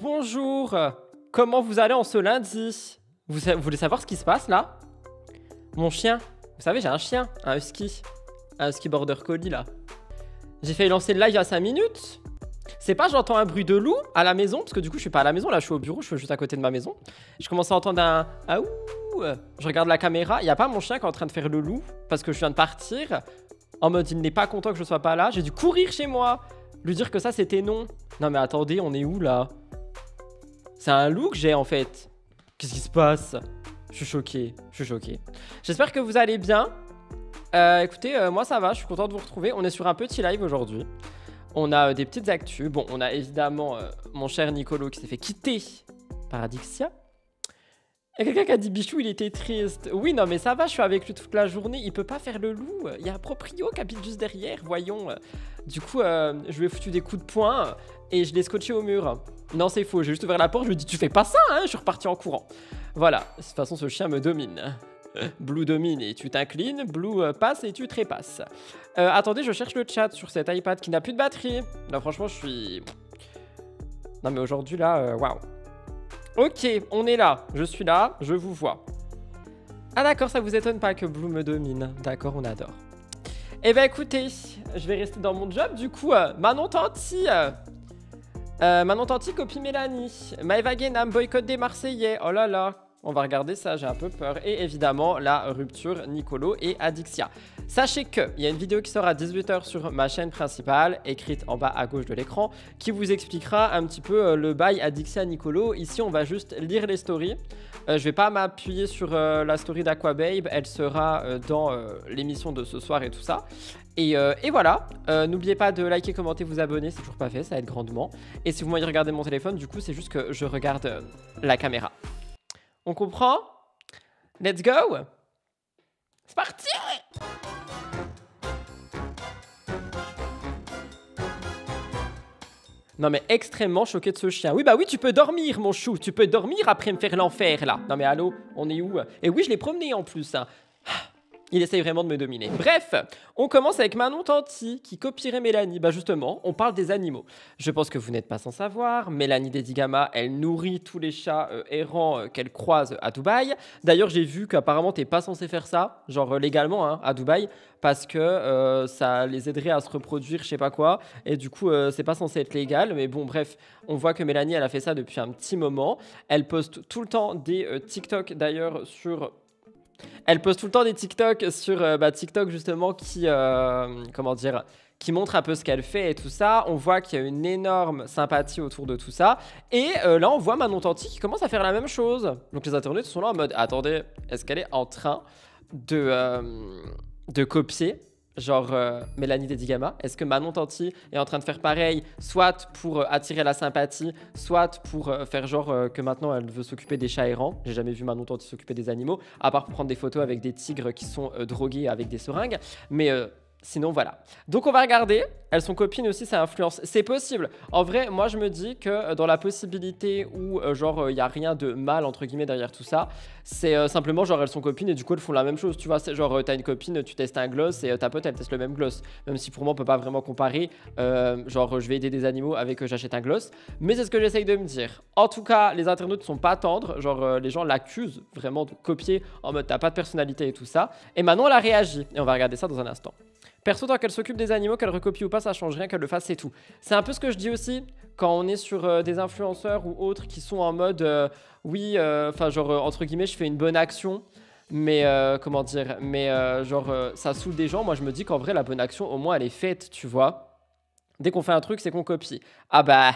Bonjour, comment vous allez en ce lundi? Vous voulez savoir ce qui se passe là? Mon chien, vous savez j'ai un chien, un husky border collie là. J'ai failli lancer le live il y a 5 minutes. C'est pas j'entends un bruit de loup à la maison, parce que du coup je suis pas à la maison, là je suis au bureau, je suis juste à côté de ma maison. Je commence à entendre un aouh. Je regarde la caméra, il y a pas mon chien qui est en train de faire le loup, parce que je viens de partir. En mode il n'est pas content que je sois pas là, j'ai dû courir chez moi, lui dire que ça c'était non. Non mais attendez, on est où là? C'est un loup que j'ai en fait. Qu'est-ce qui se passe? Je suis choqué, J'espère que vous allez bien. Écoutez, moi ça va, je suis content de vous retrouver. On est sur un petit live aujourd'hui. On a des petites actus. Bon, on a évidemment mon cher Nicolo qui s'est fait quitter par Adixia. Il y a quelqu'un qui a dit Bichou, il était triste. Oui, non, mais ça va, je suis avec lui toute la journée. Il peut pas faire le loup. Il y a un proprio qui habite juste derrière, voyons. Du coup, je lui ai foutu des coups de poing et je l'ai scotché au mur. Non, c'est faux, j'ai juste ouvert la porte, je lui ai dit tu fais pas ça, hein. Je suis reparti en courant. Voilà, de toute façon, ce chien me domine. Blue domine et tu t'inclines, Blue passe et tu trépasses. Attendez, je cherche le chat sur cet iPad qui n'a plus de batterie. Là, franchement, je suis... Non, mais aujourd'hui, là, waouh. Ok, on est là, je suis là, je vous vois. Ah d'accord, ça vous étonne pas que Blue me domine. D'accord, on adore. Eh ben écoutez, je vais rester dans mon job, du coup, Manon Tanti... Manon Tanti copie Mélanie. Maëva Guénam boycott des Marseillais. Oh là là. On va regarder ça, j'ai un peu peur. Et évidemment, la rupture Nicolo et Adixia. Sachez qu'il y a une vidéo qui sort à 18 h sur ma chaîne principale, écrite en bas à gauche de l'écran, qui vous expliquera un petit peu le bail Adixia-Nicolo. Ici, on va juste lire les stories. Je vais pas m'appuyer sur la story d'Aquababe, elle sera dans l'émission de ce soir et tout ça. Et voilà, n'oubliez pas de liker, commenter, vous abonner, c'est toujours pas fait, ça aide grandement. Et si vous voyez regarder mon téléphone, du coup, c'est juste que je regarde la caméra. On comprend? Let's go! C'est parti! Non mais extrêmement choqué de ce chien. Oui bah oui, tu peux dormir mon chou, tu peux dormir après me faire l'enfer là. Non mais allô, on est où? Et oui, je l'ai promené en plus, hein. Il essaye vraiment de me dominer. Bref, on commence avec Manon Tanti qui copierait Mélanie. Bah justement, on parle des animaux. Je pense que vous n'êtes pas sans savoir, Mélanie Dedigama, elle nourrit tous les chats errants qu'elle croise à Dubaï. D'ailleurs, j'ai vu qu'apparemment, t'es pas censé faire ça, genre légalement, hein, à Dubaï, parce que ça les aiderait à se reproduire, je sais pas quoi. Et du coup, c'est pas censé être légal. Mais bon, bref, on voit que Mélanie, elle a fait ça depuis un petit moment. Elle poste tout le temps des TikTok d'ailleurs sur... Elle poste tout le temps des TikTok sur TikTok justement qui, comment dire, qui montre un peu ce qu'elle fait et tout ça. On voit qu'il y a une énorme sympathie autour de tout ça. Et là, on voit Manon Tanti qui commence à faire la même chose. Donc les internautes sont là en mode, attendez, est-ce qu'elle est en train de copier genre Mélanie Dedigama? Est-ce que Manon Tanti est en train de faire pareil, soit pour attirer la sympathie, soit pour faire genre que maintenant elle veut s'occuper des chats errants? J'ai jamais vu Manon Tanti s'occuper des animaux, à part pour prendre des photos avec des tigres qui sont drogués avec des seringues. Mais sinon voilà. Donc on va regarder. Elles sont copines aussi, ça influence. C'est possible. En vrai, moi je me dis que dans la possibilité où genre il y a rien de mal entre guillemets derrière tout ça, c'est simplement genre elles sont copines et du coup elles font la même chose. Tu vois, c'est genre t'as une copine, tu testes un gloss et ta pote elle teste le même gloss. Même si pour moi on peut pas vraiment comparer. Genre je vais aider des animaux avec j'achète un gloss. Mais c'est ce que j'essaye de me dire. En tout cas, les internautes sont pas tendres. Genre les gens l'accusent vraiment de copier en mode t'as pas de personnalité et tout ça. Et maintenant elle a réagi et on va regarder ça dans un instant. Perso, tant qu'elle s'occupe des animaux, qu'elle recopie ou pas, ça change rien, qu'elle le fasse, c'est tout. C'est un peu ce que je dis aussi quand on est sur des influenceurs ou autres qui sont en mode oui, enfin genre entre guillemets, je fais une bonne action, mais comment dire, mais genre ça saoule des gens. Moi, je me dis qu'en vrai, la bonne action, au moins, elle est faite, tu vois. Dès qu'on fait un truc, c'est qu'on copie. Ah bah,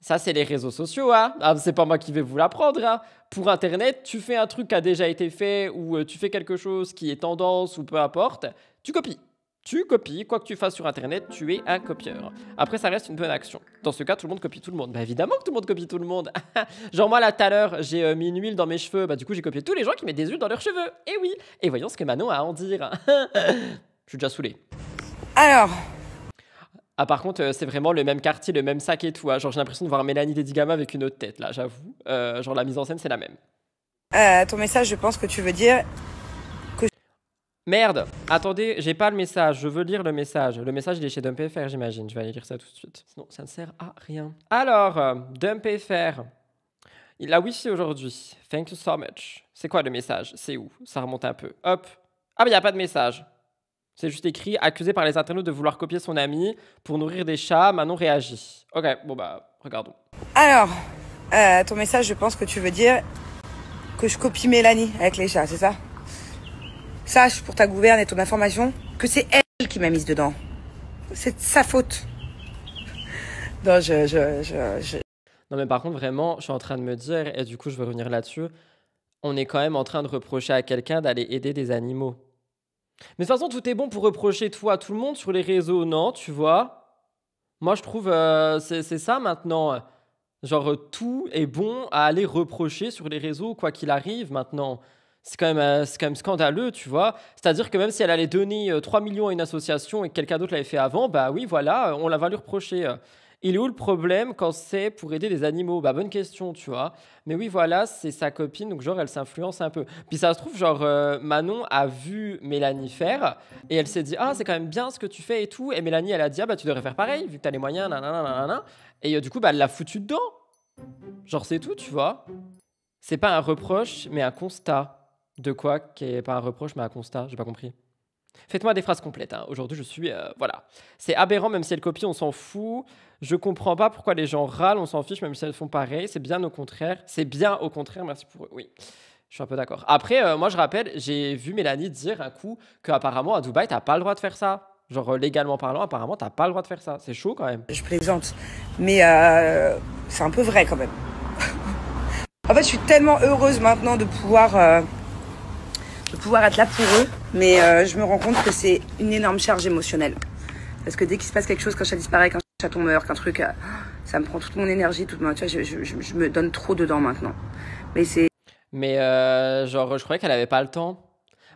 ça, c'est les réseaux sociaux, hein. Ah, c'est pas moi qui vais vous l'apprendre, hein. Pour Internet, tu fais un truc qui a déjà été fait ou tu fais quelque chose qui est tendance ou peu importe, tu copies. Tu copies, quoi que tu fasses sur Internet, tu es un copieur. Après, ça reste une bonne action. Dans ce cas, tout le monde copie tout le monde. Bah évidemment que tout le monde copie tout le monde. Genre moi, là, tout à l'heure, j'ai mis une huile dans mes cheveux. Bah du coup, j'ai copié tous les gens qui mettent des huiles dans leurs cheveux. Et oui. Et voyons ce que Manon a à en dire. Je suis déjà saoulé. Alors... Ah par contre, c'est vraiment le même quartier, le même sac et tout. Hein. Genre j'ai l'impression de voir Mélanie Dedigama avec une autre tête, là, j'avoue. Genre la mise en scène, c'est la même. ton message, je pense que tu veux dire... Merde, attendez, j'ai pas le message, je veux lire le message. Le message, il est chez DumpFR, j'imagine. Je vais aller lire ça tout de suite. Sinon, ça ne sert à rien. Alors, DumpFR. Il a Wi-Fi aujourd'hui. Thank you so much. C'est quoi le message? C'est où? Ça remonte un peu. Hop. Ah, mais il n'y a pas de message. C'est juste écrit, accusé par les internautes de vouloir copier son ami pour nourrir des chats, Manon réagit. Ok, bon bah, regardons. Alors, ton message, je pense que tu veux dire que je copie Mélanie avec les chats, c'est ça? Sache, pour ta gouverne et ton information, que c'est elle qui m'a mise dedans. C'est de sa faute. Non, Non, mais par contre, vraiment, je suis en train de me dire, et du coup, je veux revenir là-dessus, on est quand même en train de reprocher à quelqu'un d'aller aider des animaux. Mais de toute façon, tout est bon pour reprocher tout à tout le monde sur les réseaux, non, tu vois? Moi, je trouve, c'est ça maintenant. Genre, tout est bon à aller reprocher sur les réseaux, quoi qu'il arrive maintenant. C'est quand même scandaleux, tu vois. C'est-à-dire que même si elle allait donner 3 millions à une association et que quelqu'un d'autre l'avait fait avant, bah oui, voilà, on la va lui reprocher. Il est où le problème quand c'est pour aider des animaux? Bah bonne question, tu vois. Mais oui, voilà, c'est sa copine, donc genre elle s'influence un peu. Puis ça se trouve, genre Manon a vu Mélanie faire et elle s'est dit, ah, c'est quand même bien ce que tu fais et tout. Et Mélanie, elle a dit, ah bah tu devrais faire pareil, vu que t'as les moyens, nanana, nanana. Et du coup, bah elle l'a foutu dedans. Genre c'est tout, tu vois. C'est pas un reproche, mais un constat. De quoi qui est pas un reproche, mais un constat? J'ai pas compris. Faites-moi des phrases complètes. Hein. Aujourd'hui, je suis... voilà. C'est aberrant, même si elles copient, on s'en fout. Je comprends pas pourquoi les gens râlent, on s'en fiche, même si elles font pareil. C'est bien au contraire. C'est bien au contraire, merci pour eux. Oui, je suis un peu d'accord. Après, moi, je rappelle, j'ai vu Mélanie dire un coup qu'apparemment, à Dubaï, t'as pas le droit de faire ça. Genre, légalement parlant, apparemment, t'as pas le droit de faire ça. C'est chaud, quand même. je plaisante. Mais c'est un peu vrai, quand même. En fait, je suis tellement heureuse maintenant de pouvoir être là pour eux. Mais je me rends compte que c'est une énorme charge émotionnelle. Parce que dès qu'il se passe quelque chose, qu'un chat disparaît, qu'un chaton meurt, qu'un truc... ça me prend toute mon énergie, toute ma... Tu vois, je me donne trop dedans maintenant. Mais c'est... Mais genre, je croyais qu'elle avait pas le temps.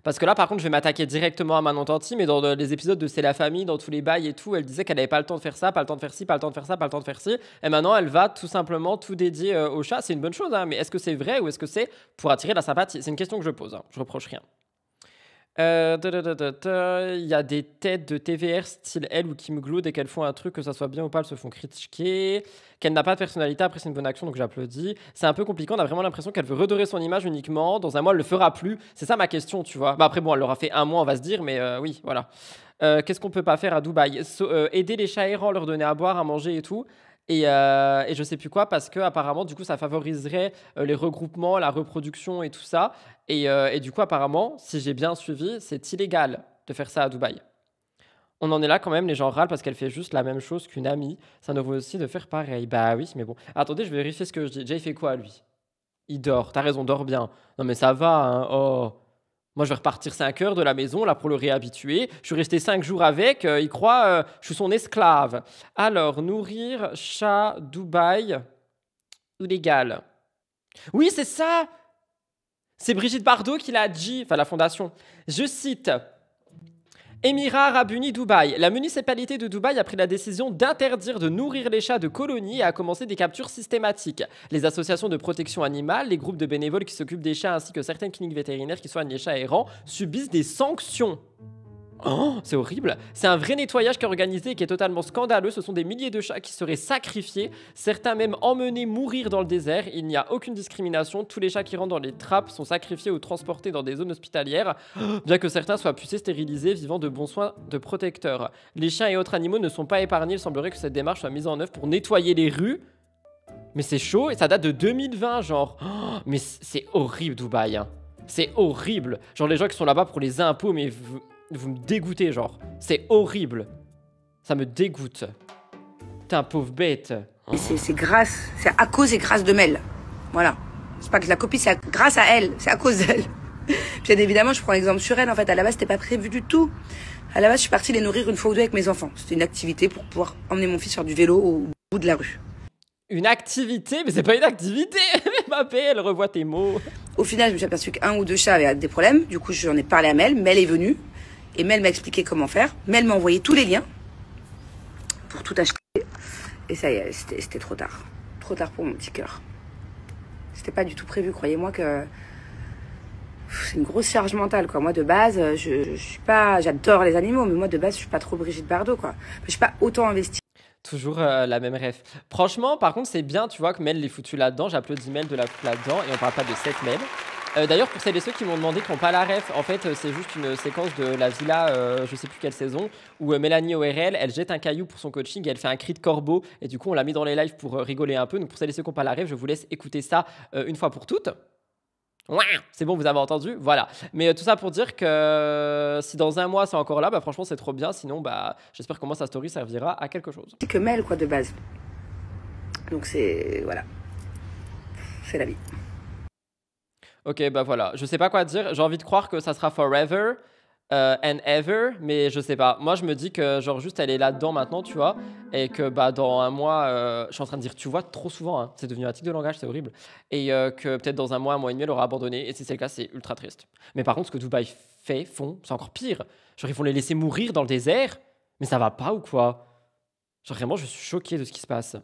Parce que là, par contre, je vais m'attaquer directement à Manon Tanti, mais dans les épisodes de C'est la famille, dans tous les bails et tout, elle disait qu'elle n'avait pas le temps de faire ça, pas le temps de faire ci, pas le temps de faire ça, pas le temps de faire ci. Et maintenant, elle va tout simplement tout dédier au chat. C'est une bonne chose, hein, mais est-ce que c'est vrai ou est-ce que c'est pour attirer la sympathie? C'est une question que je pose, hein. Je reproche rien. Il y a des têtes de TVR style elle ou Kim Glow, dès qu'elles font un truc, que ça soit bien ou pas, elles se font critiquer. Qu'elle n'a pas de personnalité, après c'est une bonne action, donc j'applaudis. C'est un peu compliqué, on a vraiment l'impression qu'elle veut redorer son image uniquement. Dans un mois, elle le fera plus. C'est ça ma question, tu vois. Bah après, bon, elle l'aura fait un mois, on va se dire, mais oui, voilà. Qu'est-ce qu'on peut pas faire à Dubaï? Aider les chats errants, leur donner à boire, à manger et tout. Et je sais plus quoi, parce que apparemment, du coup, ça favoriserait les regroupements, la reproduction et tout ça. Et du coup, apparemment, si j'ai bien suivi, c'est illégal de faire ça à Dubaï. On en est là quand même, les gens râlent parce qu'elle fait juste la même chose qu'une amie. Ça nous vaut aussi de faire pareil. Bah oui, mais bon. Attendez, je vais vérifier ce que je dis. Jay fait quoi, lui? Il dort. T'as raison, dort bien. Non, mais ça va, hein. Oh. Moi, je vais repartir 5 heures de la maison, là, pour le réhabituer. Je suis resté 5 jours avec. Il croit je suis son esclave. Alors, nourrir chat Dubaï illégal. Oui, c'est ça. C'est Brigitte Bardot qui l'a dit, enfin la fondation. Je cite. Émirats Arabes Unis Dubaï. La municipalité de Dubaï a pris la décision d'interdire de nourrir les chats de colonies et a commencé des captures systématiques. Les associations de protection animale, les groupes de bénévoles qui s'occupent des chats ainsi que certaines cliniques vétérinaires qui soignent les chats errants subissent des sanctions. Oh, c'est horrible. C'est un vrai nettoyage qui est organisé et qui est totalement scandaleux. Ce sont des milliers de chats qui seraient sacrifiés, certains même emmenés mourir dans le désert. Il n'y a aucune discrimination. Tous les chats qui rentrent dans les trappes sont sacrifiés ou transportés dans des zones hospitalières, bien que certains soient pucés, stérilisés, vivant de bons soins de protecteurs. Les chiens et autres animaux ne sont pas épargnés. Il semblerait que cette démarche soit mise en œuvre pour nettoyer les rues. Mais c'est chaud et ça date de 2020, genre. Oh, mais c'est horrible, Dubaï. Hein. C'est horrible. Genre, les gens qui sont là-bas pour les impôts, mais... Vous me dégoûtez, genre. C'est horrible. Ça me dégoûte. T'es un pauvre bête. C'est grâce, c'est à cause et grâce de Mel. Voilà. C'est pas que la copie, c'est grâce à elle, c'est à cause d'elle. Bien évidemment, je prends l'exemple sur elle. En fait, à la base, c'était pas prévu du tout. À la base, je suis partie les nourrir une fois ou deux avec mes enfants. C'était une activité pour pouvoir emmener mon fils faire du vélo au bout de la rue. Une activité? Mais c'est pas une activité. Ma paix, elle revoit tes mots. Au final, je me suis aperçue qu'un ou deux chats avaient des problèmes. Du coup, j'en ai parlé à Mel. Mel est venue. Et Mel m'a expliqué comment faire. Mel m'a envoyé tous les liens pour tout acheter. Et ça y est, c'était trop tard. Trop tard pour mon petit cœur. C'était pas du tout prévu, croyez-moi que... c'est une grosse charge mentale, quoi. Moi, de base, je suis pas, j'adore les animaux, mais moi, de base, je suis pas trop Brigitte Bardot, quoi. Je suis pas autant investie. Toujours la même ref. Franchement, par contre, c'est bien, tu vois, que Mel l'ait foutu là-dedans. J'applaudis Mel de la foutre là-dedans. Et on parle pas de cette Mel. D'ailleurs, pour celles et ceux qui m'ont demandé qui n'ont pas la ref, en fait, c'est juste une séquence de la villa, je sais plus quelle saison, où Mélanie ORL, elle jette un caillou pour son coaching et elle fait un cri de corbeau. Et du coup, on l'a mis dans les lives pour rigoler un peu. Donc, pour celles et ceux qui n'ont pas la ref, je vous laisse écouter ça une fois pour toutes. C'est bon, vous avez entendu, voilà. Mais tout ça pour dire que si dans un mois c'est encore là, bah franchement c'est trop bien. Sinon, bah j'espère que moi sa story servira à quelque chose. C'est que Mel, quoi, de base. Donc c'est, voilà, c'est la vie. Ok, bah voilà, je sais pas quoi dire. J'ai envie de croire que ça sera forever and ever, mais je sais pas. Moi je me dis que genre juste elle est là-dedans maintenant, tu vois, et que bah dans un mois, je suis en train de dire tu vois trop souvent, hein, c'est devenu un tic de langage, c'est horrible, et que peut-être dans un mois et demi elle aura abandonné, et si c'est le cas c'est ultra triste. Mais par contre ce que Dubaï font, c'est encore pire. Genre ils vont les laisser mourir dans le désert, mais ça va pas ou quoi? Genre vraiment je suis choqué de ce qui se passe.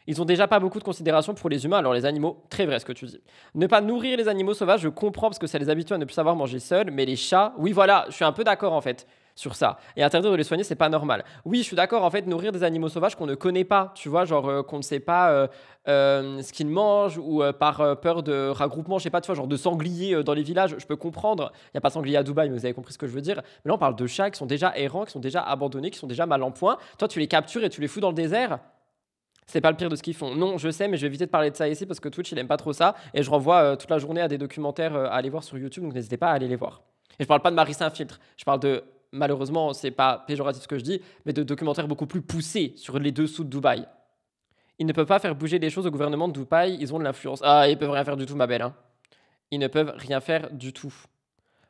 Ils ont déjà pas beaucoup de considération pour les humains, alors les animaux, très vrai ce que tu dis. Ne pas nourrir les animaux sauvages, je comprends parce que ça les habitue à ne plus savoir manger seuls, mais les chats, oui voilà, je suis un peu d'accord en fait sur ça. Et interdire de les soigner, c'est pas normal. Oui, je suis d'accord en fait, nourrir des animaux sauvages qu'on ne connaît pas, tu vois, genre qu'on ne sait pas ce qu'ils mangent ou par peur de regroupement, je sais pas, tu vois, genre de sangliers dans les villages, je peux comprendre. Il n'y a pas de sangliers à Dubaï, mais vous avez compris ce que je veux dire. Mais là, on parle de chats qui sont déjà errants, qui sont déjà abandonnés, qui sont déjà mal en point. Toi, tu les captures et tu les fous dans le désert. C'est pas le pire de ce qu'ils font. Non, je sais, mais je vais éviter de parler de ça ici parce que Twitch, il aime pas trop ça. Et je renvoie toute la journée à des documentaires à aller voir sur YouTube, donc n'hésitez pas à aller les voir. Et je parle pas de Marie Saint-Filtre. Je parle de, malheureusement, c'est pas péjoratif ce que je dis, mais de documentaires beaucoup plus poussés sur les dessous de Dubaï. Ils ne peuvent pas faire bouger les choses au gouvernement de Dubaï, ils ont de l'influence. Ah, ils peuvent rien faire du tout, ma belle. Hein. Ils ne peuvent rien faire du tout.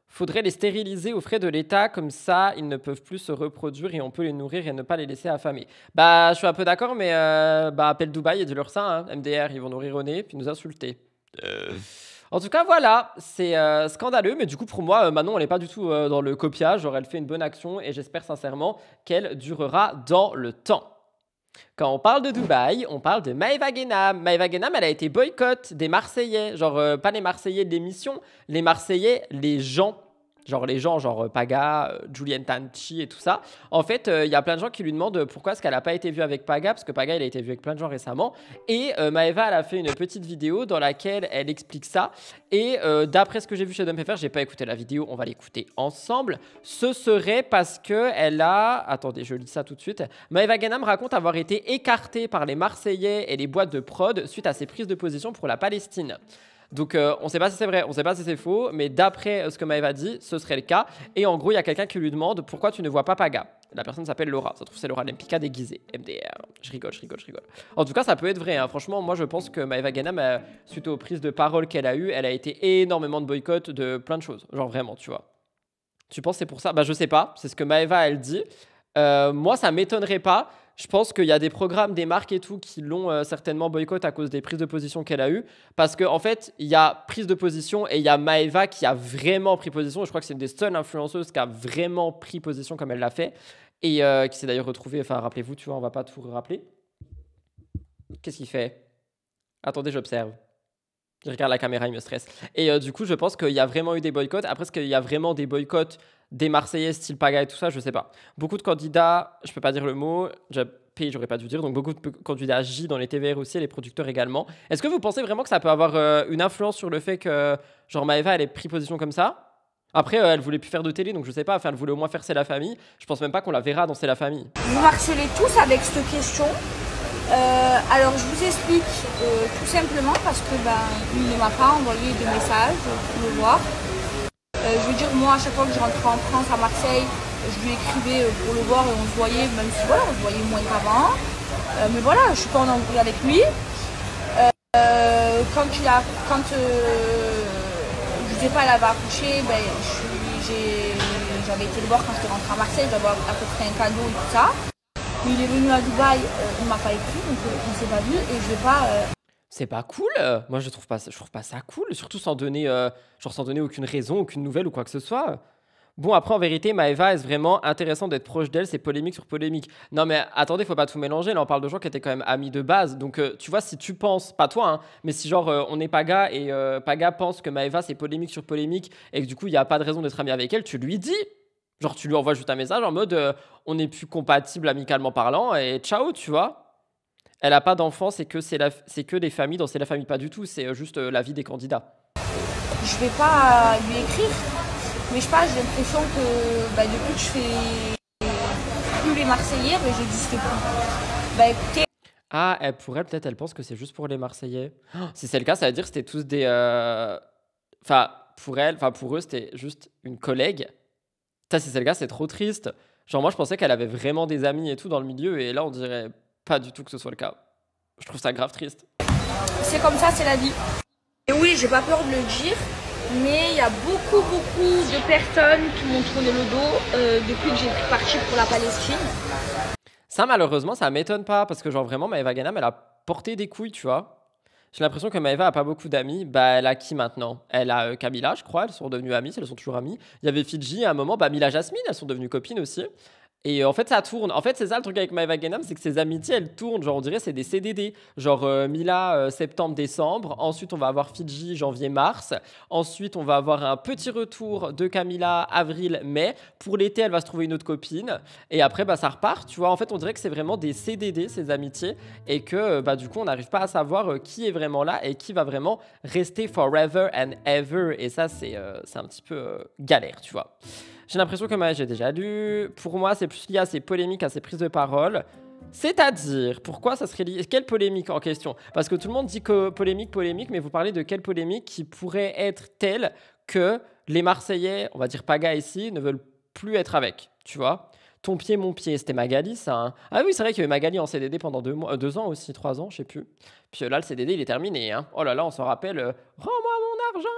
Faudrait les stériliser aux frais de l'État, comme ça ils ne peuvent plus se reproduire et on peut les nourrir et ne pas les laisser affamer. Bah je suis un peu d'accord, mais bah appelle Dubaï et dis-leur ça, hein. MDR, ils vont nous rire au nez puis nous insulter. En tout cas voilà, c'est scandaleux, mais du coup pour moi Manon elle n'est pas du tout dans le copiage, genre elle fait une bonne action et j'espère sincèrement qu'elle durera dans le temps. Quand on parle de Dubaï, on parle de Maëva Guénam. Maëva Guénam, elle a été boycott des Marseillais. Genre, pas les Marseillais de l'émission, les Marseillais, les gens. Genre les gens, genre Paga, Julien Tanchi et tout ça. En fait, il y a plein de gens qui lui demandent pourquoi est-ce qu'elle n'a pas été vue avec Paga, parce que Paga, il a été vu avec plein de gens récemment. Et Maëva, elle a fait une petite vidéo dans laquelle elle explique ça. Et d'après ce que j'ai vu chez DumpFR, j'ai pas écouté la vidéo, on va l'écouter ensemble. Ce serait parce que elle a... Attendez, je lis ça tout de suite. Maëva Guénam raconte avoir été écartée par les Marseillais et les boîtes de prod suite à ses prises de position pour la Palestine. Donc on ne sait pas si c'est vrai, on ne sait pas si c'est faux, mais d'après ce que Maëva dit, ce serait le cas. Et en gros, il y a quelqu'un qui lui demande pourquoi tu ne vois pas Paga. La personne s'appelle Laura, ça se trouve c'est Laura Lempicka déguisée, MDR. Je rigole. En tout cas, ça peut être vrai, hein. Franchement, moi je pense que Maëva Guénam, suite aux prises de parole qu'elle a eues, elle a été énormément de boycott de plein de choses. Genre vraiment, tu vois. Tu penses que c'est pour ça? Bah je sais pas, c'est ce que Maëva elle dit. Moi ça m'étonnerait pas. Je pense qu'il y a des programmes, des marques et tout qui l'ont certainement boycott à cause des prises de position qu'elle a eues. Parce qu'en fait, il y a prise de position et il y a Maëva qui a vraiment pris position. Et je crois que c'est une des seules influenceuses qui a vraiment pris position comme elle l'a fait. Et qui s'est d'ailleurs retrouvée, enfin rappelez-vous, tu vois, on va pas tout rappeler. Qu'est-ce qu'il fait? Attendez, j'observe. Je regarde la caméra, il me stresse. Et du coup, je pense qu'il y a vraiment eu des boycotts. Après, est-ce qu'il y a vraiment des boycotts des Marseillais style Paga et tout ça? Je sais pas. Beaucoup de candidats, je peux pas dire le mot, P, j'aurais pas dû dire, donc beaucoup de candidats J dans les TVR aussi, les producteurs également. Est-ce que vous pensez vraiment que ça peut avoir une influence sur le fait que, genre, Maëva, elle ait pris position comme ça? Après, elle voulait plus faire de télé, donc je sais pas, enfin, elle voulait au moins faire C'est la famille. Je pense même pas qu'on la verra dans C'est la famille. Vous m'harcelez tous avec cette question. Alors je vous explique tout simplement parce que il ne m'a pas envoyé de message pour le voir. Je veux dire, moi à chaque fois que je rentrais en France à Marseille, je lui écrivais pour le voir et on se voyait, même si voilà, on se voyait moins qu'avant. Mais voilà, je suis pas en embrouille avec lui. Quand je sais pas, elle avait accouché, j'avais été le voir quand j'étais rentrée à Marseille, j'avais apporté un cadeau et tout ça. Il est venu à Dubaï, il m'a pas écrit, donc on s'est pas vu et je vais pas. C'est pas cool. Moi, je trouve pas ça cool, surtout sans donner aucune raison, aucune nouvelle ou quoi que ce soit. Bon, après, en vérité, Maëva, est-ce vraiment intéressant d'être proche d'elle? C'est polémique sur polémique. Non, mais attendez, faut pas tout mélanger. Là, on parle de gens qui étaient quand même amis de base. Donc, tu vois, si tu penses, pas toi, hein, mais si genre on est Paga et Paga pense que Maëva, c'est polémique sur polémique et que du coup, il n'y a pas de raison d'être ami avec elle, tu lui dis. Genre, tu lui envoies juste un message en mode on n'est plus compatible amicalement parlant et ciao, tu vois. Elle a pas d'enfant, c'est que des familles. Dans C'est la famille, pas du tout. C'est juste la vie des candidats. Je vais pas lui écrire, mais je sais pas, j'ai l'impression que depuis que je fais plus les Marseillais, j'existe plus. Bah écoutez. Ah, pour elle, peut-être, elle pense que c'est juste pour les Marseillais. Oh, si c'est le cas, ça veut dire que c'était tous des. Enfin, pour elle, enfin, pour eux, c'était juste une collègue. Ça, si c'est le cas, c'est trop triste. Genre, moi, je pensais qu'elle avait vraiment des amis et tout dans le milieu, et là, on dirait pas du tout que ce soit le cas. Je trouve ça grave triste. C'est comme ça, c'est la vie. Et oui, j'ai pas peur de le dire, mais il y a beaucoup de personnes qui m'ont tourné le dos depuis que j'ai pris parti pour la Palestine. Ça, malheureusement, ça m'étonne pas, parce que, genre, vraiment, Maëva Ganam, elle a porté des couilles, tu vois. J'ai l'impression que Maëva a pas beaucoup d'amis. Bah, elle a qui maintenant? Elle a Camilla, je crois. Elles sont devenues amies, elles sont toujours amies. Il y avait Fidji à un moment. Bah, Mila Jasmine, elles sont devenues copines aussi. Et en fait, ça tourne. En fait, c'est ça le truc avec Maëva Ganam, c'est que ses amitiés, elles tournent. Genre, on dirait c'est des CDD. Genre, Mila, septembre-décembre. Ensuite, on va avoir Fidji, janvier-mars. Ensuite, on va avoir un petit retour de Camilla, avril-mai. Pour l'été, elle va se trouver une autre copine. Et après, bah, ça repart. Tu vois, en fait, on dirait que c'est vraiment des CDD, ces amitiés. Et que, bah, du coup, on n'arrive pas à savoir qui est vraiment là et qui va vraiment rester forever and ever. Et ça, c'est un petit peu galère, tu vois. J'ai l'impression que j'ai déjà lu. Pour moi, c'est plus lié à ses polémiques, à ses prises de parole. C'est-à-dire, pourquoi ça serait lié? Quelle polémique en question? Parce que tout le monde dit que polémique, mais vous parlez de quelle polémique qui pourrait être telle que les Marseillais, on va dire Paga ici, ne veulent plus être avec, tu vois? Ton pied, mon pied, c'était Magali, ça. Hein. Ah oui, c'est vrai qu'il y avait Magali en CDD pendant 2 ans aussi, 3 ans, je sais plus. Puis là, le CDD, il est terminé. Hein. Oh là là, on s'en rappelle. Rends-moi mon argent!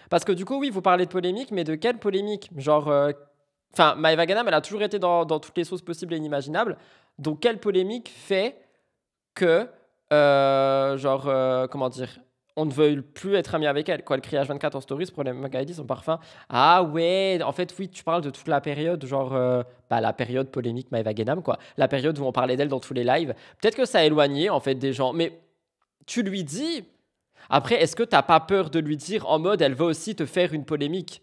Parce que du coup, oui, vous parlez de polémique, mais de quelle polémique? Genre, enfin, Maëva Ganam, elle a toujours été dans toutes les sauces possibles et inimaginables. Donc, quelle polémique fait que, comment dire, on ne veut plus être ami avec elle? Quoi, elle crie H24 en stories pour les Magali, son parfum. Ah ouais, en fait, oui, tu parles de toute la période, genre, la période polémique Maëva Ganam, quoi. La période où on parlait d'elle dans tous les lives. Peut-être que ça a éloigné, en fait, des gens. Mais tu lui dis... Après, est-ce que t'as pas peur de lui dire en mode elle veut aussi te faire une polémique?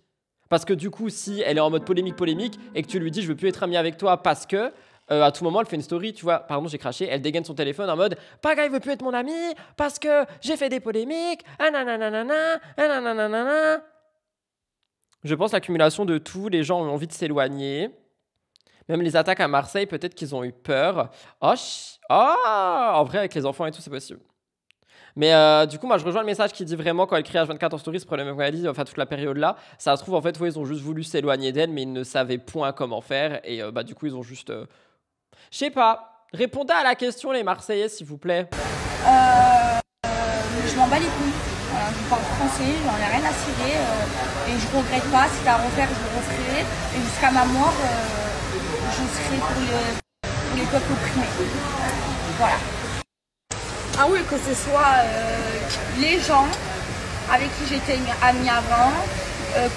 Parce que du coup, si elle est en mode polémique et que tu lui dis je veux plus être ami avec toi parce que à tout moment elle fait une story, tu vois, pardon j'ai craché, elle dégaine son téléphone en mode Paga il veut plus être mon ami parce que j'ai fait des polémiques, Je pense l'accumulation de tout, les gens ont envie de s'éloigner. Même les attaques à Marseille, peut-être qu'ils ont eu peur. En vrai avec les enfants et tout c'est possible. Mais du coup, moi, je rejoins le message qui dit vraiment quand elle crie H24 en stories, ce problème Magali, enfin toute la période là, ça se trouve en fait, ils ont juste voulu s'éloigner d'elle, mais ils ne savaient point comment faire. Et du coup, ils ont juste. Je sais pas. Répondez à la question, les Marseillais, s'il vous plaît. Je m'en bats les couilles. Je parle français, j'en ai rien à cirer. Et je regrette pas. Si t'as à refaire, je le referai. Et jusqu'à ma mort, je serai pour les peuples opprimés. Voilà. Ah oui, que ce soit les gens avec qui j'étais amie avant,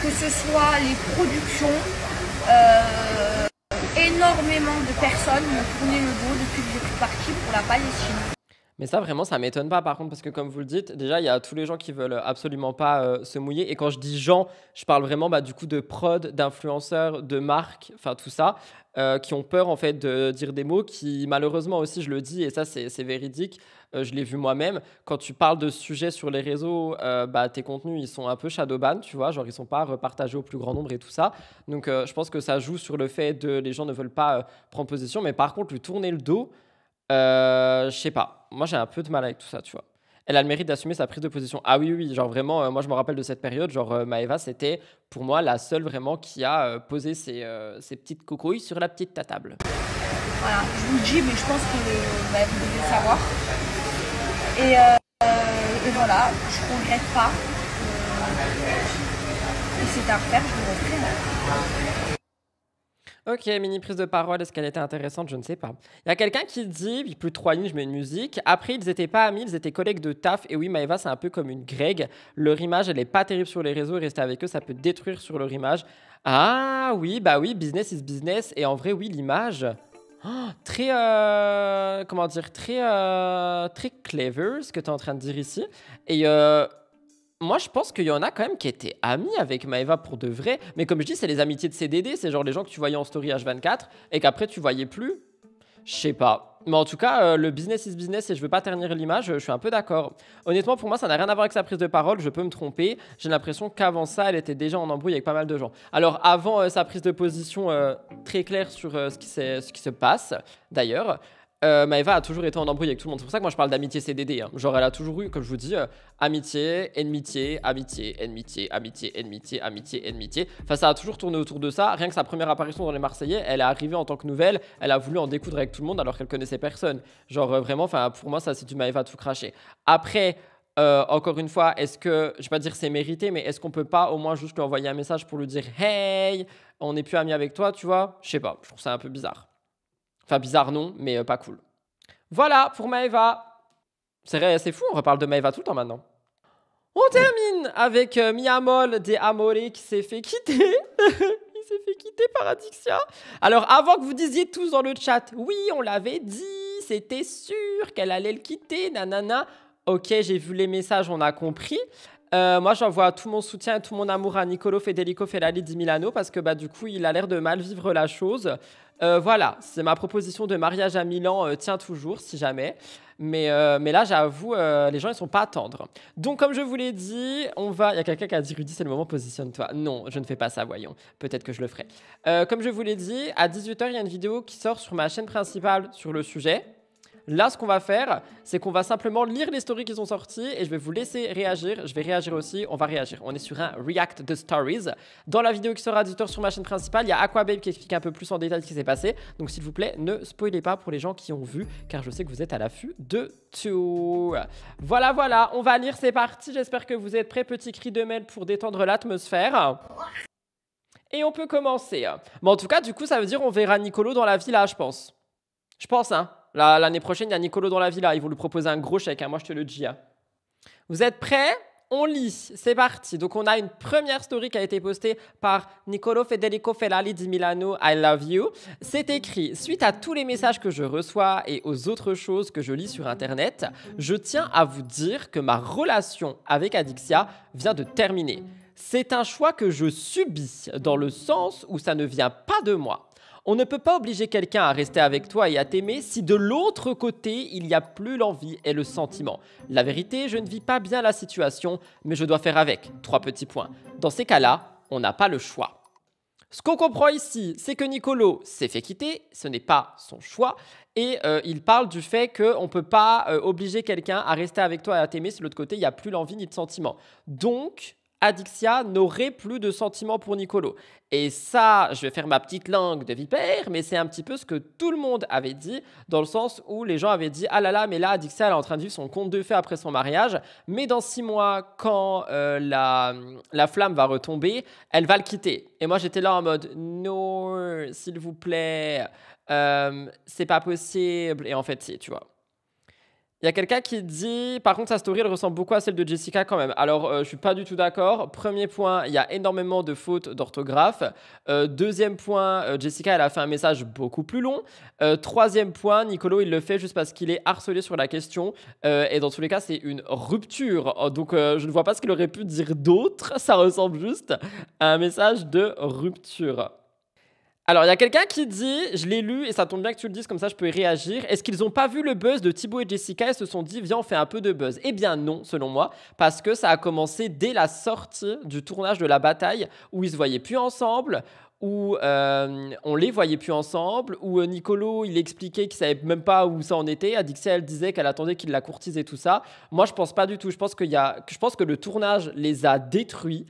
que ce soit les productions, énormément de personnes m'ont tourné le dos depuis que j'ai pris parti pour la Palestine. Mais ça, vraiment, ça m'étonne pas, par contre, parce que comme vous le dites, déjà, il y a tous les gens qui veulent absolument pas se mouiller. Et quand je dis gens, je parle vraiment du coup de prod, d'influenceurs, de marques, enfin tout ça, qui ont peur en fait de dire des mots qui, malheureusement aussi, je le dis, et ça, c'est véridique, je l'ai vu moi-même. Quand tu parles de sujets sur les réseaux, tes contenus, ils sont un peu shadowban, tu vois, genre ils sont pas repartagés au plus grand nombre et tout ça. Donc, je pense que ça joue sur le fait que les gens ne veulent pas prendre position. Mais par contre, lui tourner le dos, je sais pas. Moi, j'ai un peu de mal avec tout ça, tu vois. Elle a le mérite d'assumer sa prise de position. Ah oui, genre vraiment, moi je me rappelle de cette période, genre Maëva, c'était pour moi la seule vraiment qui a posé ses petites cocouilles sur la petite table. Voilà, je vous le dis, mais je pense que vous devez le savoir. Et voilà, je ne regrette pas. Et c'est à refaire, je le referai. Ok, mini prise de parole, est-ce qu'elle était intéressante? Je ne sais pas. Il y a quelqu'un qui dit, il pleut 3 lignes, je mets une musique. Après, ils n'étaient pas amis, ils étaient collègues de taf. Et oui, Maëva, c'est un peu comme une Greg. Leur image, elle n'est pas terrible sur les réseaux. Et rester avec eux, ça peut détruire sur leur image. Ah oui, bah oui, business is business. Et en vrai, oui, l'image, très, comment dire, très clever, ce que tu es en train de dire ici. Et moi, je pense qu'il y en a quand même qui étaient amis avec Maëva pour de vrai. Mais comme je dis, c'est les amitiés de CDD. C'est genre les gens que tu voyais en story H24 et qu'après, tu voyais plus. Je sais pas. Mais en tout cas, le business is business et je veux pas ternir l'image, je suis un peu d'accord. Honnêtement, pour moi, ça n'a rien à voir avec sa prise de parole, je peux me tromper. J'ai l'impression qu'avant ça, elle était déjà en embrouille avec pas mal de gens. Alors, avant sa prise de position très claire sur ce qui se passe, d'ailleurs, Maëva a toujours été en embrouille avec tout le monde. C'est pour ça que moi, je parle d'amitié CDD. Hein. Genre, elle a toujours eu, comme je vous dis, amitié, ennemitié, amitié, ennemitié, amitié, ennemitié, amitié, ennemitié. Enfin, ça a toujours tourné autour de ça. Rien que sa première apparition dans les Marseillais, elle est arrivée en tant que nouvelle. Elle a voulu en découdre avec tout le monde alors qu'elle connaissait personne. Genre, vraiment, enfin, pour moi, ça, c'est du Maëva tout craché. Après, encore une fois, est-ce que, je vais pas dire c'est mérité, mais est-ce qu'on peut pas au moins juste lui envoyer un message pour lui dire hey, on n'est plus amis avec toi, tu vois? Je sais pas, je trouve ça un peu bizarre. Enfin, bizarre non, mais pas cool. Voilà pour Maëva. C'est fou, on reparle de Maëva tout le temps maintenant. On termine avec Miamol des Amore qui s'est fait quitter. Il s'est fait quitter par Adixia. Alors, avant que vous disiez tous dans le chat, oui, on l'avait dit, c'était sûr qu'elle allait le quitter, nanana. Ok, j'ai vu les messages, on a compris. Moi, j'envoie tout mon soutien et tout mon amour à Nicolo Federico Ferrari di Milano parce que bah, du coup, il a l'air de mal vivre la chose. Voilà, c'est ma proposition de mariage à Milan, tient toujours, si jamais. Mais là, j'avoue, les gens, ils sont pas tendres. Donc, comme je vous l'ai dit, on va... Il y a quelqu'un qui a dit, Rudy, c'est le moment, positionne-toi. Non, je ne fais pas ça, voyons. Peut-être que je le ferai. Comme je vous l'ai dit, à 18h, il y a une vidéo qui sort sur ma chaîne principale sur le sujet. Là, ce qu'on va faire, c'est qu'on va simplement lire les stories qui sont sorties et je vais vous laisser réagir. Je vais réagir aussi, on va réagir. On est sur un React de Stories. Dans la vidéo qui sera à 18h sur ma chaîne principale, il y a Aquababe qui explique un peu plus en détail ce qui s'est passé. Donc, s'il vous plaît, ne spoilez pas pour les gens qui ont vu, car je sais que vous êtes à l'affût de tout. Voilà, voilà, on va lire, c'est parti. J'espère que vous êtes prêts. Petit cri de mail pour détendre l'atmosphère. Et on peut commencer. Mais en tout cas, du coup, ça veut dire on verra Nicolo dans la villa, je pense. Je pense, hein. L'année prochaine, il y a Nicolo dans la villa. Ils vont lui proposer un gros chèque. Hein. Moi, je te le dis. Hein. Vous êtes prêts? On lit. C'est parti. Donc, on a une première story qui a été postée par Nicolo Federico Ferrari di Milano. I love you. C'est écrit: suite à tous les messages que je reçois et aux autres choses que je lis sur Internet, je tiens à vous dire que ma relation avec Adixia vient de terminer. C'est un choix que je subis dans le sens où ça ne vient pas de moi. On ne peut pas obliger quelqu'un à rester avec toi et à t'aimer si de l'autre côté, il n'y a plus l'envie et le sentiment. La vérité, je ne vis pas bien la situation, mais je dois faire avec. 3 petits points. Dans ces cas-là, on n'a pas le choix. Ce qu'on comprend ici, c'est que Nicolo s'est fait quitter, ce n'est pas son choix, et il parle du fait qu'on ne peut pas obliger quelqu'un à rester avec toi et à t'aimer si de l'autre côté, il n'y a plus l'envie ni de sentiment. Donc, Adixia n'aurait plus de sentiments pour Nicolo. Et ça, je vais faire ma petite langue de vipère, mais c'est un petit peu ce que tout le monde avait dit, dans le sens où les gens avaient dit « Ah là là, mais là, Adixia, elle est en train de vivre son conte de fées après son mariage, mais dans 6 mois, quand la flamme va retomber, elle va le quitter. » Et moi, j'étais là en mode « Non, s'il vous plaît, c'est pas possible. » Et en fait, si, tu vois. Il y a quelqu'un qui dit, par contre, sa story, elle ressemble beaucoup à celle de Jessica quand même. Alors, je suis pas du tout d'accord. Premier point, il y a énormément de fautes d'orthographe. Deuxième point, Jessica, elle a fait un message beaucoup plus long. Troisième point, Nicolo, il le fait juste parce qu'il est harcelé sur la question. Et dans tous les cas, c'est une rupture. Donc, je ne vois pas ce qu'il aurait pu dire d'autre. Ça ressemble juste à un message de rupture. Alors, il y a quelqu'un qui dit, je l'ai lu et ça tombe bien que tu le dises, comme ça je peux y réagir. Est-ce qu'ils n'ont pas vu le buzz de Thibaut et Jessica et se sont dit, viens, on fait un peu de buzz? Eh bien non, selon moi, parce que ça a commencé dès la sortie du tournage de La Bataille, où ils se voyaient plus ensemble, où on les voyait plus ensemble, où Nicolo, il expliquait qu'il savait même pas où ça en était. Adixia, elle disait qu'elle attendait qu'il la courtise et tout ça. Moi, je pense pas du tout. Je pense que le tournage les a détruits.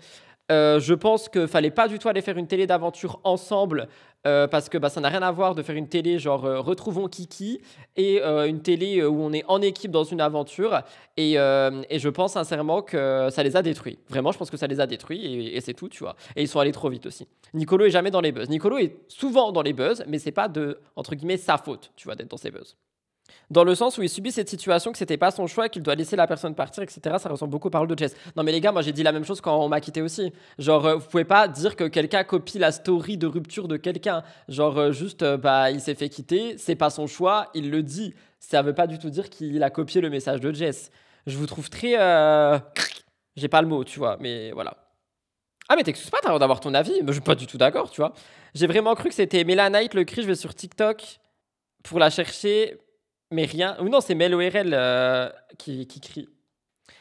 Je pense qu'il fallait pas du tout aller faire une télé d'aventure ensemble parce que ça n'a rien à voir de faire une télé genre retrouvons Kiki et une télé où on est en équipe dans une aventure et je pense sincèrement que ça les a détruits. Vraiment, je pense que ça les a détruits et c'est tout, tu vois. Et ils sont allés trop vite aussi. Nicolo est jamais dans les buzz. Nicolo est souvent dans les buzz, mais c'est pas de, entre guillemets, sa faute, tu vois, d'être dans ces buzz. Dans le sens où il subit cette situation, que c'était pas son choix, qu'il doit laisser la personne partir, etc. Ça ressemble beaucoup aux paroles de Jess. Non mais les gars, moi j'ai dit la même chose quand on m'a quitté aussi. Genre, vous pouvez pas dire que quelqu'un copie la story de rupture de quelqu'un. Genre, juste, bah, il s'est fait quitter, c'est pas son choix, il le dit. Ça veut pas du tout dire qu'il a copié le message de Jess. Je vous trouve très... J'ai pas le mot, tu vois, mais voilà. Ah mais t'excuses pas, t'as l'air d'avoir ton avis. Mais je suis pas du tout d'accord, tu vois. J'ai vraiment cru que c'était Melanite le cri, je vais sur TikTok pour la chercher... Mais rien. Ou non, c'est MelORL qui crie.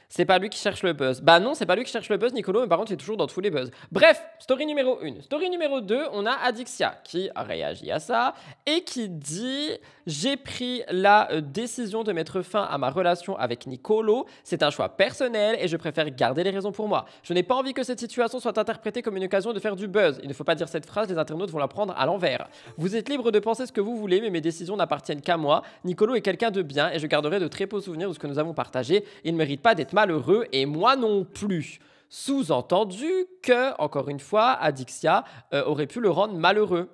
C'est pas lui qui cherche le buzz. Bah non, c'est pas lui qui cherche le buzz, Nicolo, mais par contre, il est toujours dans tous les buzz. Bref, story numéro 1. Story numéro 2, on a Adixia qui a réagi à ça et qui dit « J'ai pris la décision de mettre fin à ma relation avec Nicolo. C'est un choix personnel et je préfère garder les raisons pour moi. Je n'ai pas envie que cette situation soit interprétée comme une occasion de faire du buzz. Il ne faut pas dire cette phrase, les internautes vont la prendre à l'envers. Vous êtes libre de penser ce que vous voulez, mais mes décisions n'appartiennent qu'à moi. Nicolo est quelqu'un de bien et je garderai de très beaux souvenirs de ce que nous avons partagé. Il ne mérite pas d'être malheureux et moi non plus. » Sous-entendu que, encore une fois, Adixia aurait pu le rendre malheureux.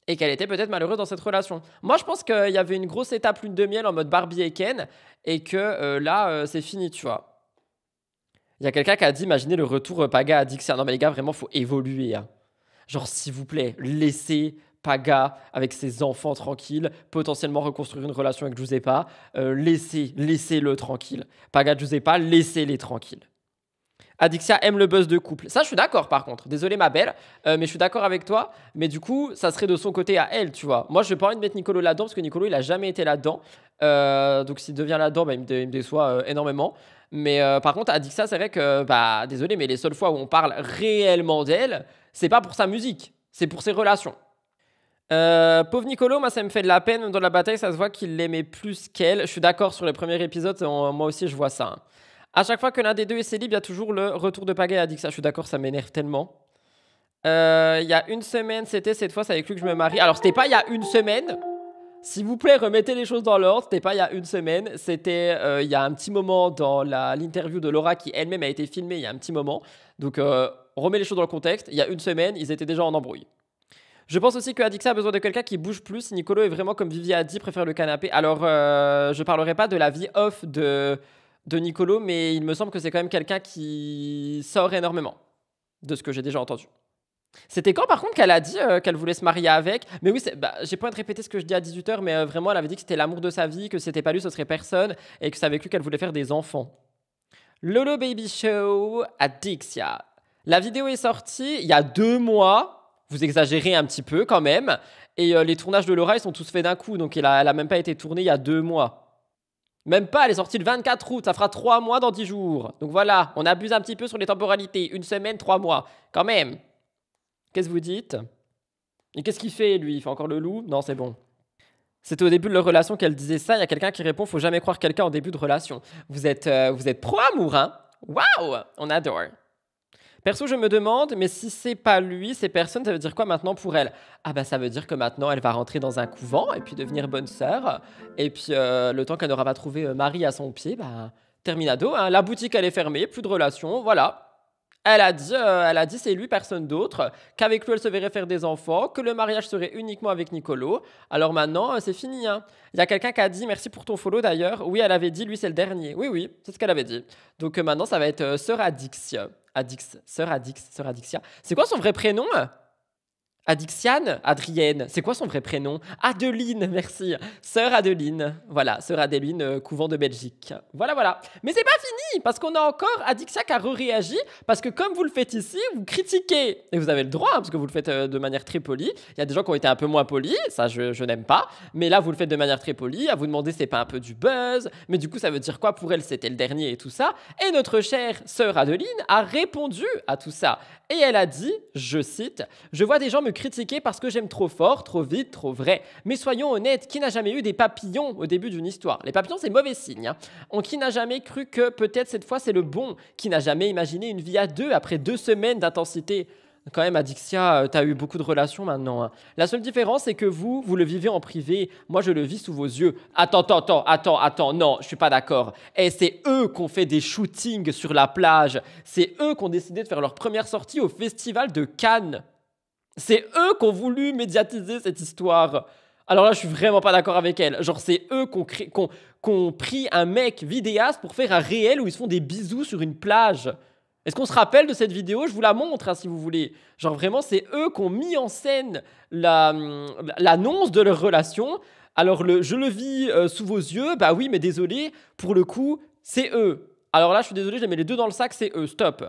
Et qu'elle était peut-être malheureuse dans cette relation. Moi, je pense qu'il y avait une grosse étape lune de miel en mode Barbie et Ken. Et que là, c'est fini, tu vois. Il y a quelqu'un qui a dit, imaginez le retour Paga Adixia. Non mais les gars, vraiment, faut évoluer. Hein. Genre, s'il vous plaît, laissez Paga avec ses enfants tranquilles, potentiellement reconstruire une relation avec Giuseppa. Laissez-le tranquille. Paga, Giuseppa, laissez-les tranquilles. Adixia aime le buzz de couple. Ça, je suis d'accord par contre. Désolé ma belle, mais je suis d'accord avec toi. Mais du coup, ça serait de son côté à elle, tu vois. Moi, je n'ai pas envie de mettre Nicolo là-dedans parce que Nicolo, il a jamais été là-dedans. Donc, s'il devient là-dedans, bah, il me déçoit énormément. Mais par contre, Adixia, c'est vrai que, bah, désolé, mais les seules fois où on parle réellement d'elle, c'est pas pour sa musique, c'est pour ses relations. Pauvre Nicolo, moi ça me fait de la peine. Même dans la bataille, ça se voit qu'il l'aimait plus qu'elle. Je suis d'accord sur le premier épisode, moi aussi je vois ça. Hein. À chaque fois que l'un des deux est célib, il y a toujours le retour de Paga et Adixia. Je suis d'accord, ça m'énerve tellement. Il y a une semaine, c'était cette fois, c'est avec lui que je me marie. Alors, c'était pas il y a une semaine. S'il vous plaît, remettez les choses dans l'ordre. C'était pas il y a une semaine. C'était il y a un petit moment dans l'interview de Laura qui elle-même a été filmée il y a un petit moment. Donc, on remet les choses dans le contexte. Il y a une semaine, ils étaient déjà en embrouille. Je pense aussi que Adixia a besoin de quelqu'un qui bouge plus. Nicolo est vraiment, comme Vivi a dit, préfère le canapé. Alors, je parlerai pas de la vie off de Nicolo, mais il me semble que c'est quand même quelqu'un qui sort énormément, de ce que j'ai déjà entendu. C'était quand, par contre, qu'elle a dit qu'elle voulait se marier avec? Mais oui, bah, j'ai pas envie de répéter ce que je dis à 18h, mais vraiment, elle avait dit que c'était l'amour de sa vie, que c'était pas lui, ce serait personne, et que c'est avec lui qu'elle voulait faire des enfants. Lolo Baby Show, Adixia. La vidéo est sortie il y a 2 mois, vous exagérez un petit peu quand même, et les tournages de Laura, ils sont tous faits d'un coup, donc elle a même pas été tournée il y a 2 mois. Même pas, elle est sortie le 24 août, ça fera 3 mois dans 10 jours. Donc voilà, on abuse un petit peu sur les temporalités. 1 semaine, 3 mois, quand même. Qu'est-ce que vous dites? Et qu'est-ce qu'il fait, lui? Il fait encore le loup? Non, c'est bon. C'était au début de leur relation qu'elle disait ça. Il y a quelqu'un qui répond, faut jamais croire quelqu'un en début de relation. Vous êtes pro-amour, hein? Waouh! On adore. Perso, je me demande, mais si c'est pas lui, c'est personne, ça veut dire quoi maintenant pour elle? Ah bah ça veut dire que maintenant elle va rentrer dans un couvent et puis devenir bonne sœur. Et puis le temps qu'elle n'aura pas trouvé mari à son pied, bah terminado, hein, la boutique elle est fermée, plus de relation, voilà. Elle a dit c'est lui, personne d'autre, qu'avec lui elle se verrait faire des enfants, que le mariage serait uniquement avec Nicolo. Alors maintenant, c'est fini. Hein. Il y a quelqu'un qui a dit, merci pour ton follow d'ailleurs. Oui, elle avait dit, lui c'est le dernier. Oui, c'est ce qu'elle avait dit. Donc maintenant, ça va être Sœur Adixia. Sœur Adixia. C'est quoi son vrai prénom? Adixiane? Adrienne. C'est quoi son vrai prénom? Adeline, merci. Sœur Adeline. Voilà, Sœur Adeline, couvent de Belgique. Voilà. Mais c'est pas fini, parce qu'on a encore Adixia qui a réagi, parce que comme vous le faites ici, vous critiquez. Et vous avez le droit, hein, parce que vous le faites de manière très polie. Il y a des gens qui ont été un peu moins polis, ça je n'aime pas. Mais là, vous le faites de manière très polie, à vous demander si c'est pas un peu du buzz. Mais du coup, ça veut dire quoi pour elle? C'était le dernier et tout ça. Et notre chère Sœur Adeline a répondu à tout ça. Et elle a dit, je cite, « Je vois des gens me critiquer parce que j'aime trop fort, trop vite, trop vrai. Mais soyons honnêtes, qui n'a jamais eu des papillons au début d'une histoire? Les papillons, c'est mauvais signe. Hein. Qui n'a jamais cru que peut-être cette fois c'est le bon? Qui n'a jamais imaginé une vie à 2 après 2 semaines d'intensité? Quand même, Adixia, t'as eu beaucoup de relations maintenant. Hein. La seule différence, c'est que vous le vivez en privé. Moi, je le vis sous vos yeux. Attends. Non, je suis pas d'accord. Et c'est eux qui ont fait des shootings sur la plage. C'est eux qui ont décidé de faire leur première sortie au festival de Cannes. C'est eux qui ont voulu médiatiser cette histoire. Alors là, je suis vraiment pas d'accord avec elle. Genre, c'est eux qu'on pris un mec vidéaste pour faire un réel où ils se font des bisous sur une plage. Est-ce qu'on se rappelle de cette vidéo? Je vous la montre hein, si vous voulez. Genre vraiment, c'est eux qui ont mis en scène l'annonce de leur relation. Alors, je le vis sous vos yeux. Bah oui, mais désolé, pour le coup, c'est eux. Alors là, je suis désolé, je les mets les deux dans le sac, c'est eux. Stop.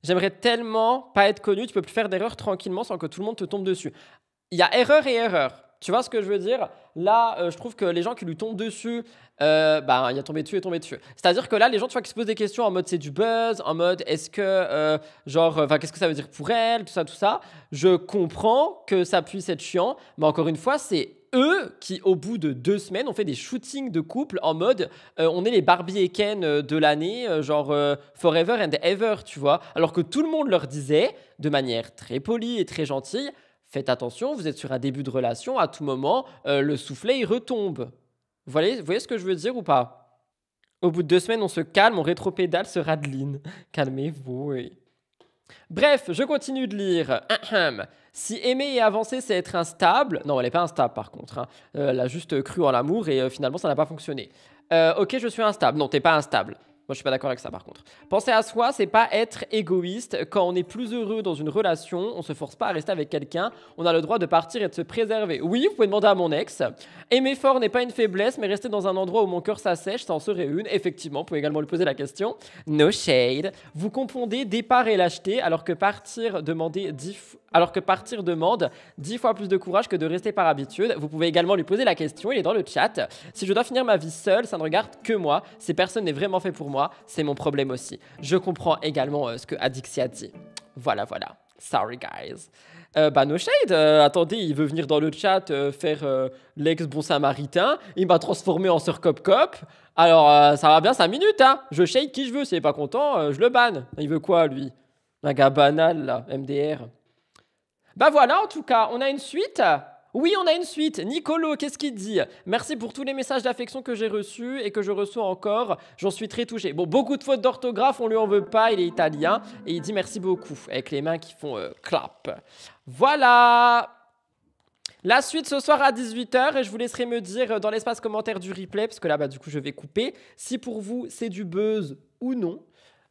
J'aimerais tellement pas être connu. Tu peux plus faire d'erreur tranquillement sans que tout le monde te tombe dessus. Il y a erreur et erreur. Tu vois ce que je veux dire? Là, je trouve que les gens qui lui tombent dessus, il y a tombé dessus et tombé dessus. C'est-à-dire que là, les gens, tu vois, qui se posent des questions en mode c'est du buzz, en mode est-ce que, qu'est-ce que ça veut dire pour elle, tout ça. Je comprends que ça puisse être chiant, mais encore une fois, c'est eux qui, au bout de 2 semaines, ont fait des shootings de couple en mode on est les Barbie et Ken de l'année, forever and ever, tu vois. Alors que tout le monde leur disait, de manière très polie et très gentille, faites attention, vous êtes sur un début de relation, à tout moment, le soufflet, il retombe. Vous voyez ce que je veux dire ou pas? Au bout de 2 semaines, on se calme, on rétropédale, se radeline. Calmez-vous, oui. Bref, je continue de lire. Si aimer et avancer, c'est être instable... Non, elle n'est pas instable par contre. Hein. Elle a juste cru en l'amour et finalement, ça n'a pas fonctionné. Ok, je suis instable. Non, t'es pas instable. Moi, je suis pas d'accord avec ça, par contre. Penser à soi, c'est pas être égoïste. Quand on est plus heureux dans une relation, on se force pas à rester avec quelqu'un. On a le droit de partir et de se préserver. Oui, vous pouvez demander à mon ex. Aimer fort n'est pas une faiblesse, mais rester dans un endroit où mon cœur s'assèche, ça en serait une. Effectivement, vous pouvez également lui poser la question. No shade. Vous confondez départ et lâcheté, alors que partir demande 10 fois plus de courage que de rester par habitude. Vous pouvez également lui poser la question, il est dans le chat. Si je dois finir ma vie seule, ça ne regarde que moi. Si personne n'est vraiment fait pour moi, c'est mon problème aussi. Je comprends également ce que Adixia dit. Voilà. Sorry, guys. No shade. Attendez, il veut venir dans le chat faire l'ex-bon samaritain. Il m'a transformé en Sir Cop. Alors, ça va bien 5 minutes, hein. Je shade qui je veux. S'il n'est pas content, je le banne. Il veut quoi, lui? Un gars banal, là. MDR. Bah voilà, en tout cas, on a une suite. Oui, on a une suite. Nicolo, qu'est-ce qu'il dit? Merci pour tous les messages d'affection que j'ai reçus et que je reçois encore. J'en suis très touché. Bon, beaucoup de fautes d'orthographe, on lui en veut pas, il est italien. Et il dit merci beaucoup, avec les mains qui font clap. Voilà. La suite ce soir à 18h et je vous laisserai me dire dans l'espace commentaire du replay, parce que là, du coup, je vais couper, si pour vous, c'est du buzz ou non.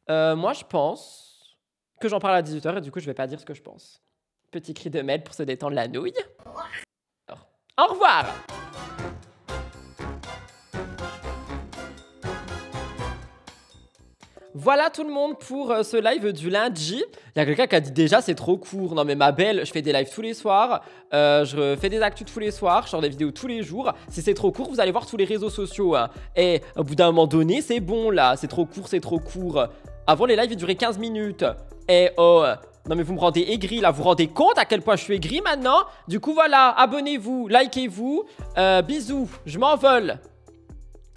Moi, je pense que j'en parle à 18h et du coup, je vais pas dire ce que je pense. Petit cri de Mel pour se détendre la nouille. Au revoir! Voilà tout le monde pour ce live du lundi. Il y a quelqu'un qui a dit déjà c'est trop court. Non mais ma belle, je fais des lives tous les soirs. Je fais des actus tous les soirs. Je sors des vidéos tous les jours. Si c'est trop court, vous allez voir tous les réseaux sociaux. Hein. Et au bout d'un moment donné, c'est bon là. C'est trop court, c'est trop court. Avant les lives, ils duraient 15 minutes. Et oh... Non mais vous me rendez aigri là, vous vous rendez compte à quel point je suis aigri maintenant? Du coup voilà, abonnez-vous, likez-vous, bisous, je m'envole.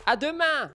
À demain.